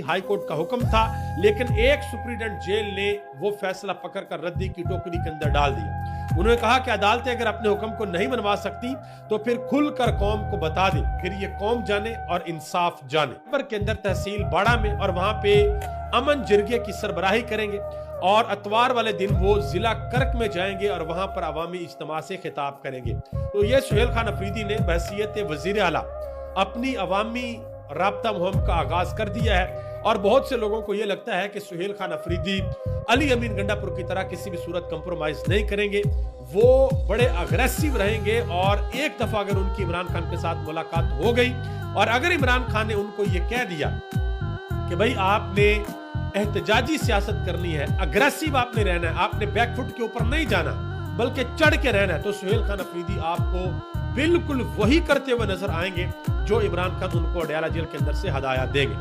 High court का हुक्म था, लेकिन एक सुप्रीडेंट जेल ने वो फैसला पकड़कर रद्दी की टोकरी के अंदर डाल दिया। उन्होंने कहा कि अदालतें अगर अपने हुक्म को नहीं मनवा सकती तो फिर खुलकर कौम को बता दे, फिर ये कौम जाने और इंसाफ जाने। पर के अंदर तहसील बाड़ा में और वहां पे अमन जिरगे की सरबराही करेंगे और अतवार वाले दिन वो जिला कर्क में जाएंगे और वहां पर अवामी इज्तिमा से खिताब करेंगे। तो ये सुहेल खान अफरीदी ने बहसीयत वजीर आला अपनी अवामी राब्ता मुहिम का आगाज कर दिया है और बहुत से लोगों को यह लगता है कि सुहेल खान अफरीदी अली अमीन गंडापुर की तरह किसी भी सूरत कंप्रोमाइज नहीं करेंगे, वो बड़े अग्रेसिव रहेंगे। और एक दफा अगर उनकी इमरान खान के साथ मुलाकात हो गई और अगर इमरान खान ने उनको यह कह दिया कि भाई आपने एहतजाजी सियासत करनी है, अग्रेसिव आपने रहना है, आपने बैकफुट के ऊपर नहीं जाना बल्कि चढ़ के रहना है, तो सुहेल खान अफरीदी आपको बिल्कुल वही करते हुए नजर आएंगे जो इमरान खान उनको अडयाला जेल के अंदर से हदायत देंगे।